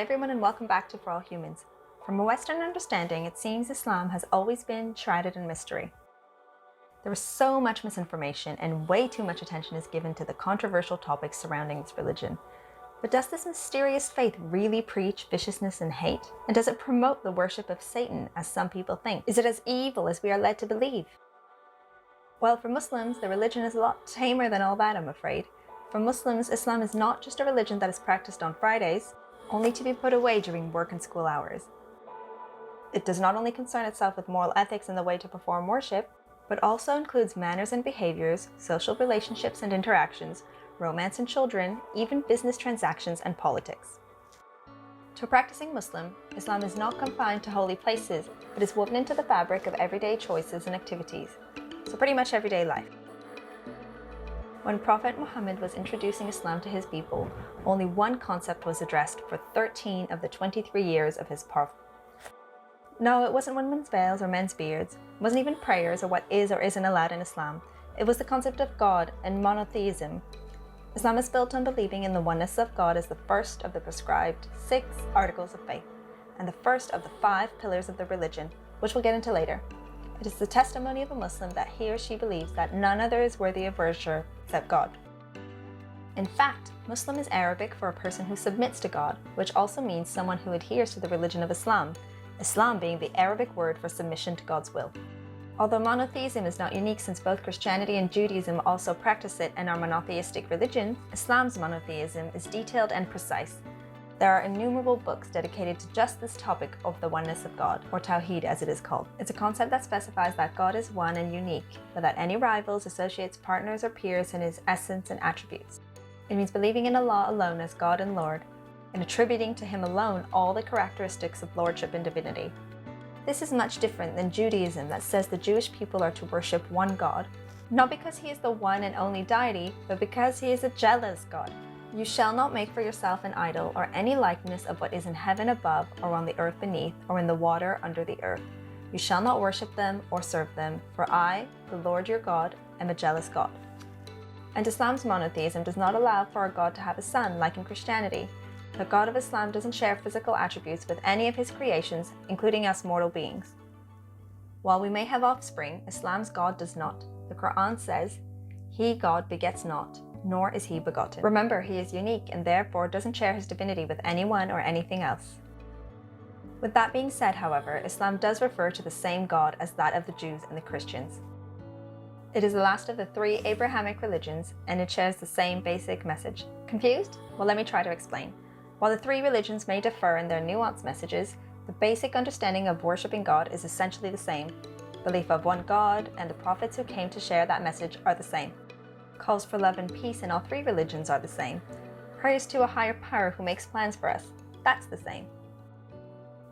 everyone, and welcome back to For All Humans. From a Western understanding, it seems Islam has always been shrouded in mystery. There is so much misinformation and way too much attention is given to the controversial topics surrounding its religion. But does this mysterious faith really preach viciousness and hate? And does it promote the worship of Satan, as some people think? Is it as evil as we are led to believe? Well, for Muslims, the religion is a lot tamer than all that, I'm afraid. For Muslims, Islam is not just a religion that is practiced on Fridays, only to be put away during work and school hours. It does not only concern itself with moral ethics and the way to perform worship, but also includes manners and behaviors, social relationships and interactions, romance and children, even business transactions and politics. To a practicing Muslim, Islam is not confined to holy places, but is woven into the fabric of everyday choices and activities. So pretty much everyday life. When Prophet Muhammad was introducing Islam to his people, only one concept was addressed for 13 of the 23 years of his prophet. No, it wasn't women's veils or men's beards. It wasn't even prayers or what is or isn't allowed in Islam. It was the concept of God and monotheism. Islam is built on believing in the oneness of God as the first of the prescribed 6 articles of faith, and the first of the 5 pillars of the religion, which we'll get into later. It is the testimony of a Muslim that he or she believes that none other is worthy of worship except God. In fact, Muslim is Arabic for a person who submits to God, which also means someone who adheres to the religion of Islam, Islam being the Arabic word for submission to God's will. Although monotheism is not unique since both Christianity and Judaism also practice it and are monotheistic religions, Islam's monotheism is detailed and precise. There are innumerable books dedicated to just this topic of the oneness of God, or Tawheed as it is called. It's a concept that specifies that God is one and unique, without any rivals, associates, partners, or peers in his essence and attributes. It means believing in Allah alone as God and Lord, and attributing to him alone all the characteristics of lordship and divinity. This is much different than Judaism that says the Jewish people are to worship one God, not because he is the one and only deity, but because he is a jealous God. You shall not make for yourself an idol or any likeness of what is in heaven above or on the earth beneath or in the water under the earth. You shall not worship them or serve them, for I, the Lord your God, am a jealous God. And Islam's monotheism does not allow for a God to have a son like in Christianity. The God of Islam doesn't share physical attributes with any of his creations, including us mortal beings. While we may have offspring, Islam's God does not. The Quran says, "He, God, begets not, nor is he begotten." Remember, he is unique and therefore doesn't share his divinity with anyone or anything else. With that being said, however, Islam does refer to the same God as that of the Jews and the Christians. It is the last of the 3 Abrahamic religions, and it shares the same basic message. Confused? Well, let me try to explain. While the 3 religions may differ in their nuanced messages, the basic understanding of worshipping God is essentially the same. Belief of one God and the prophets who came to share that message are the same. Calls for love and peace in all 3 religions are the same. Prayers to a higher power who makes plans for us, that's the same.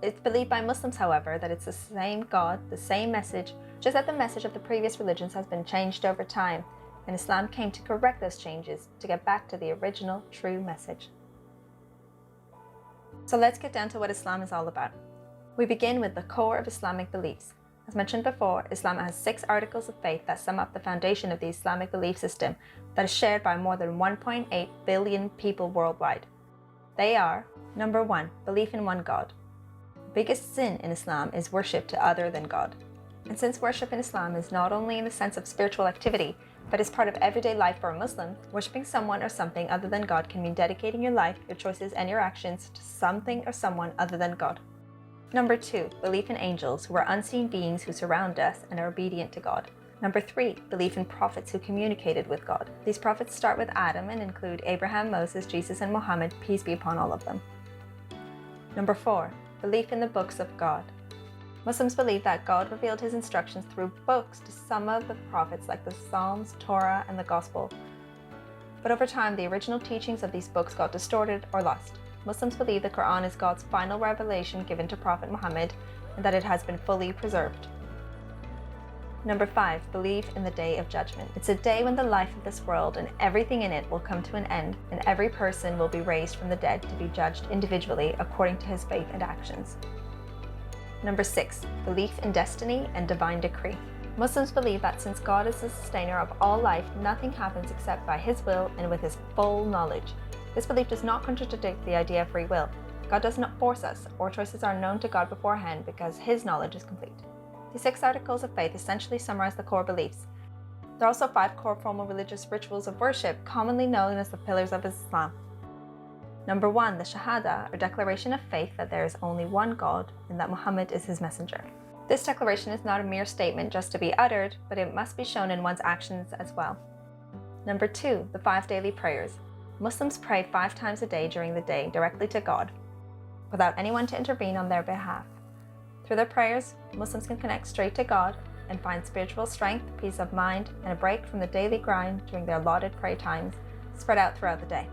It's believed by Muslims, however, that it's the same God, the same message, just that the message of the previous religions has been changed over time, and Islam came to correct those changes to get back to the original true message. So let's get down to what Islam is all about. We begin with the core of Islamic beliefs. As mentioned before, Islam has 6 articles of faith that sum up the foundation of the Islamic belief system that is shared by more than 1.8 billion people worldwide. They are: number 1, belief in one God. The biggest sin in Islam is worship to other than God. And since worship in Islam is not only in the sense of spiritual activity, but is part of everyday life for a Muslim, worshipping someone or something other than God can mean dedicating your life, your choices, and your actions to something or someone other than God. Number 2, belief in angels, who are unseen beings who surround us and are obedient to God. Number 3, belief in prophets who communicated with God. These prophets start with Adam and include Abraham, Moses, Jesus, and Muhammad, peace be upon all of them. Number 4, belief in the books of God. Muslims believe that God revealed his instructions through books to some of the prophets like the Psalms, Torah, and the Gospel. But over time, the original teachings of these books got distorted or lost. Muslims believe the Quran is God's final revelation given to Prophet Muhammad and that it has been fully preserved. Number 5, belief in the Day of Judgment. It's a day when the life of this world and everything in it will come to an end, and every person will be raised from the dead to be judged individually according to his faith and actions. Number 6, belief in destiny and divine decree. Muslims believe that since God is the sustainer of all life, nothing happens except by his will and with his full knowledge. This belief does not contradict the idea of free will. God does not force us. Our choices are known to God beforehand because His knowledge is complete. The 6 articles of faith essentially summarize the core beliefs. There are also 5 core formal religious rituals of worship, commonly known as the pillars of Islam. Number 1, the Shahada, or declaration of faith that there is only one God and that Muhammad is his messenger. This declaration is not a mere statement just to be uttered, but it must be shown in one's actions as well. Number 2, the 5 daily prayers. Muslims pray 5 times a day during the day directly to God, without anyone to intervene on their behalf. Through their prayers, Muslims can connect straight to God and find spiritual strength, peace of mind, and a break from the daily grind during their allotted prayer times spread out throughout the day.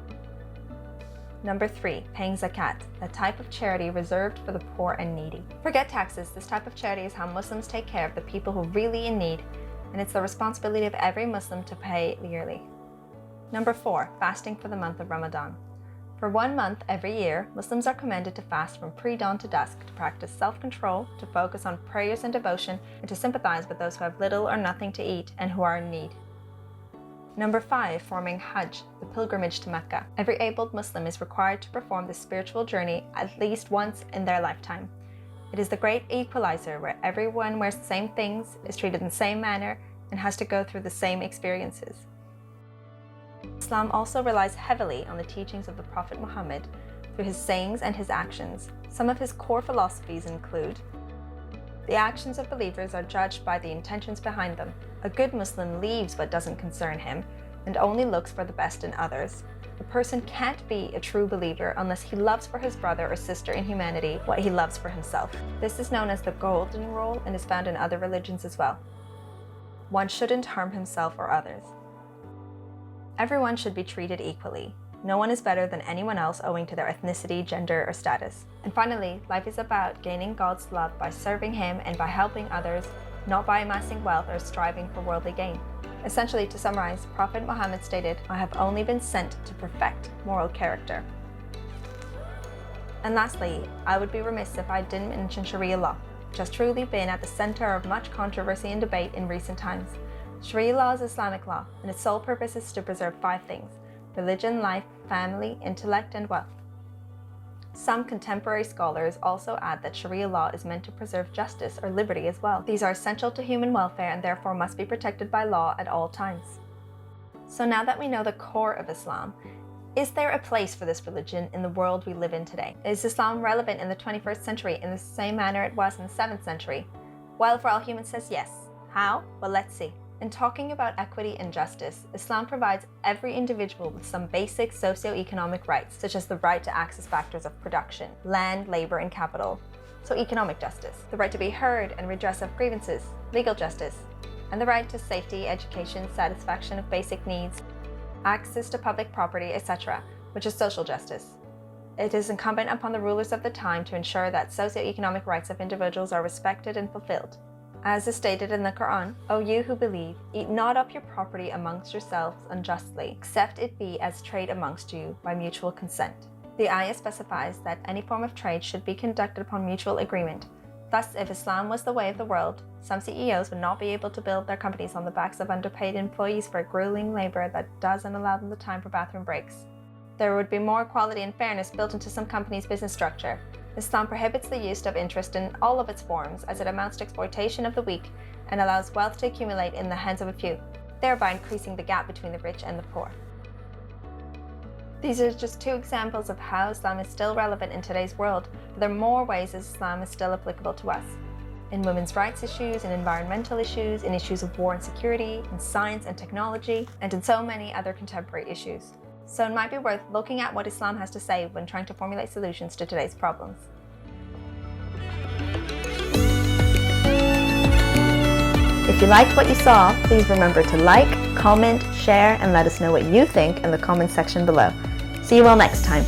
Number 3, paying zakat, a type of charity reserved for the poor and needy. Forget taxes, this type of charity is how Muslims take care of the people who are really in need, and it's the responsibility of every Muslim to pay yearly. Number 4, fasting for the month of Ramadan. For 1 month every year, Muslims are commanded to fast from pre-dawn to dusk to practice self-control, to focus on prayers and devotion, and to sympathize with those who have little or nothing to eat and who are in need. Number 5, forming Hajj, the pilgrimage to Mecca. Every able Muslim is required to perform this spiritual journey at least once in their lifetime. It is the great equalizer where everyone wears the same things, is treated in the same manner, and has to go through the same experiences. Islam also relies heavily on the teachings of the Prophet Muhammad through his sayings and his actions. Some of his core philosophies include: the actions of believers are judged by the intentions behind them. A good Muslim leaves what doesn't concern him and only looks for the best in others. A person can't be a true believer unless he loves for his brother or sister in humanity what he loves for himself. This is known as the golden rule and is found in other religions as well. One shouldn't harm himself or others. Everyone should be treated equally. No one is better than anyone else owing to their ethnicity, gender, or status. And finally, life is about gaining God's love by serving Him and by helping others, not by amassing wealth or striving for worldly gain. Essentially, to summarize, Prophet Muhammad stated, "I have only been sent to perfect moral character." And lastly, I would be remiss if I didn't mention Sharia law, which has truly been at the center of much controversy and debate in recent times. Sharia law is Islamic law, and its sole purpose is to preserve 5 things: religion, life, family, intellect, and wealth. Some contemporary scholars also add that Sharia law is meant to preserve justice or liberty as well. These are essential to human welfare and therefore must be protected by law at all times. So now that we know the core of Islam, is there a place for this religion in the world we live in today? Is Islam relevant in the 21st century in the same manner it was in the 7th century? Well, for all humans says yes. How? Well, let's see. In talking about equity and justice, Islam provides every individual with some basic socio-economic rights, such as the right to access factors of production, land, labor, and capital. So economic justice, the right to be heard and redress of grievances, legal justice, and the right to safety, education, satisfaction of basic needs, access to public property, etc., which is social justice. It is incumbent upon the rulers of the time to ensure that socio-economic rights of individuals are respected and fulfilled. As is stated in the Quran, "O you who believe, eat not up your property amongst yourselves unjustly, except it be as trade amongst you by mutual consent." The ayah specifies that any form of trade should be conducted upon mutual agreement. Thus, if Islam was the way of the world, some CEOs would not be able to build their companies on the backs of underpaid employees for grueling labor that doesn't allow them the time for bathroom breaks. There would be more equality and fairness built into some companies' business structure. Islam prohibits the use of interest in all of its forms, as it amounts to exploitation of the weak and allows wealth to accumulate in the hands of a few, thereby increasing the gap between the rich and the poor. These are just 2 examples of how Islam is still relevant in today's world, but there are more ways Islam is still applicable to us. In women's rights issues, in environmental issues, in issues of war and security, in science and technology, and in so many other contemporary issues. So it might be worth looking at what Islam has to say when trying to formulate solutions to today's problems. If you liked what you saw, please remember to like, comment, share, and let us know what you think in the comment section below. See you all next time.